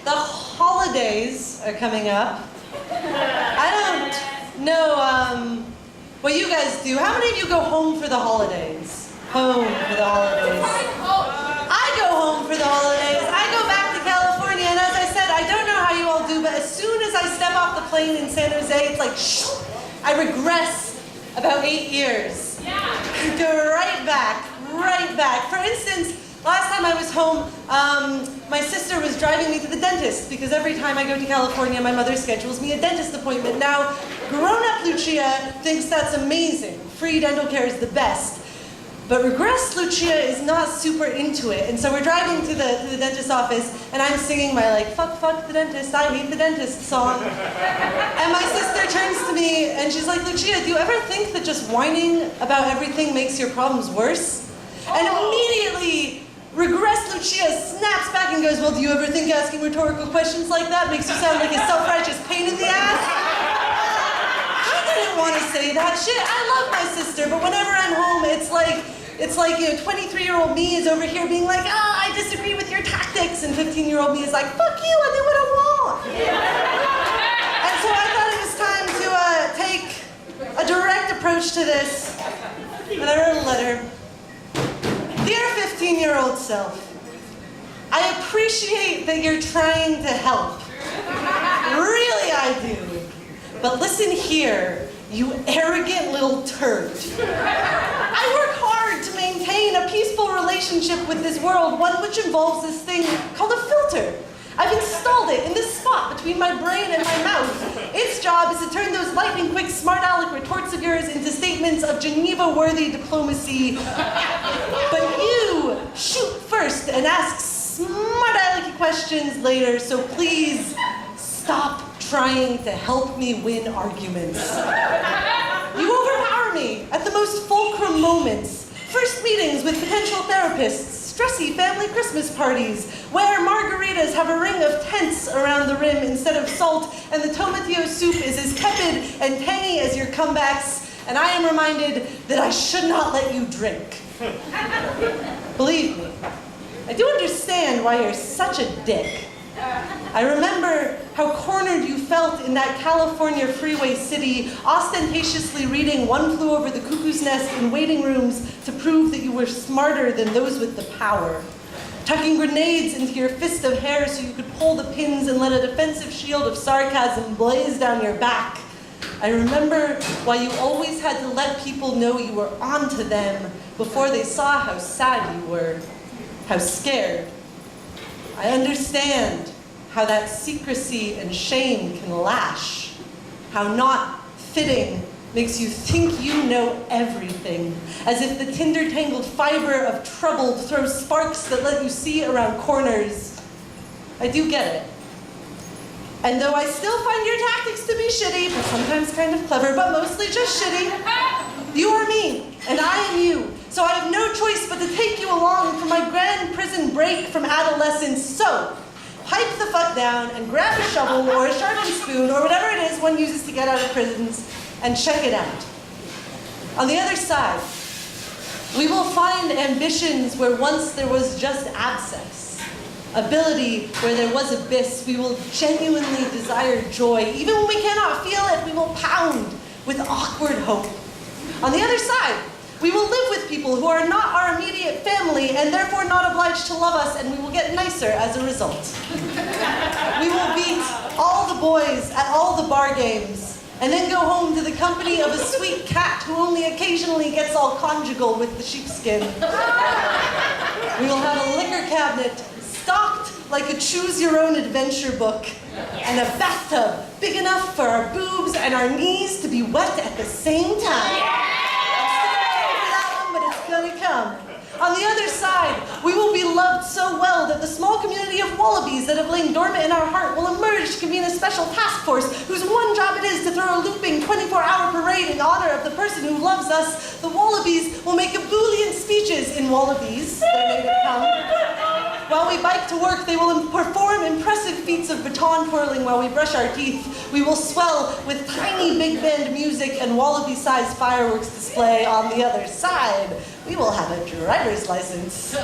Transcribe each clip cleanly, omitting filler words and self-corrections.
The holidays are coming up. I don't know what you guys do. How many of you go home for the holidays? Home for the holidays. I go home for the holidays. I go back to California, and as I said, I don't know how you all do, but as soon as I step off the plane in San Jose, it's like, shh, I regress about 8 years. Yeah. Go right back, right back. For instance, last time I was home, my sister was driving me to the dentist because every time I go to California, my mother schedules me a dentist appointment. Now, grown-up Lucia thinks that's amazing. Free dental care is the best. But regressed Lucia is not super into it. And so we're driving to the dentist's office, and I'm singing my, like, fuck the dentist, I hate the dentist song. And my sister turns to me, and she's like, Lucia, do you ever think that just whining about everything makes your problems worse? And immediately, regressed Lucia snaps back and goes, well, do you ever think asking rhetorical questions like that makes you sound like a self-righteous pain in the ass? I didn't want to say that shit. I love my sister, but whenever I'm home, it's like, you know, 23-year-old me is over here being like, I disagree with your tactics, and 15-year-old me is like, fuck you, I do what I want. And so I thought it was time to take a direct approach to this, and I wrote a letter. Dear 15-year-old self, I appreciate that you're trying to help. Really, I do. But listen here, you arrogant little turd. I work hard to maintain a peaceful relationship with this world, one which involves this thing called a filter. I've installed it in this spot between my brain and my mouth. Its job is to turn those lightning-quick, smart-aleck retorts of yours into statements of Geneva-worthy diplomacy. But you shoot first and ask smart-alecky questions later, so please stop trying to help me win arguments. You overpower me at the most fulcrum moments. First meetings with potential therapists, stressy family Christmas parties, where margaritas have a ring of tents around the rim instead of salt, and the tomatillo soup is as tepid and tangy as your comebacks, and I am reminded that I should not let you drink. Believe me, I do understand why you're such a dick. I remember how cornered you felt in that California freeway city, ostentatiously reading One Flew Over the Cuckoo's Nest in waiting rooms to prove that you were smarter than those with the power. Tucking grenades into your fist of hair so you could pull the pins and let a defensive shield of sarcasm blaze down your back. I remember why you always had to let people know you were onto them before they saw how sad you were, how scared. I understand how that secrecy and shame can lash, how not fitting makes you think you know everything, as if the tinder-tangled fiber of trouble throws sparks that let you see around corners. I do get it. And though I still find your tactics to be shitty, but sometimes kind of clever, but mostly just shitty, you are me, and I am you. So I have no choice but to take you along for my grand prison break from adolescence. So, pipe the fuck down and grab a shovel or a sharpened spoon or whatever it is one uses to get out of prisons and check it out. On the other side, we will find ambitions where once there was just abscess. Ability where there was abyss. We will genuinely desire joy. Even when we cannot feel it, we will pound with awkward hope. On the other side, we will live with people who are not our immediate family and therefore not obliged to love us, and we will get nicer as a result. We will beat all the boys at all the bar games and then go home to the company of a sweet cat who only occasionally gets all conjugal with the sheepskin. We will have a liquor cabinet stocked like a choose-your-own-adventure book, and a bathtub big enough for our boobs and our knees to be wet at the same time. Gonna come. On the other side, we will be loved so well that the small community of Wallabese that have lain dormant in our heart will emerge to convene a special task force whose one job it is to throw a looping 24-hour parade in honor of the person who loves us. The Wallabese will make ebullient speeches in Wallabese. While we bike to work, they will perform impressive feats of baton twirling while we brush our teeth. We will swell with tiny big band music and Wallaby-sized fireworks display. On the other side, we will have a driver's license.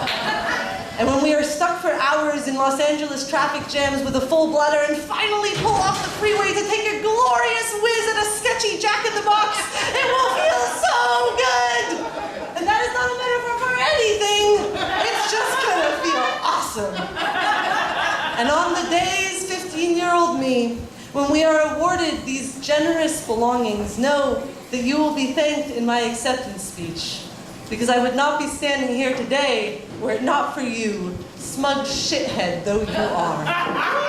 And when we are stuck for hours in Los Angeles traffic jams with a full bladder and finally pull off the freeway to take a glorious whiz at a sketchy Jack in the Box, it will feel so good! And that is not a metaphor for anything. It's just gonna feel awesome. And on the days, 15-year-old me, when we are awarded these generous belongings, know that you will be thanked in my acceptance speech. Because I would not be standing here today were it not for you, smug shithead though you are.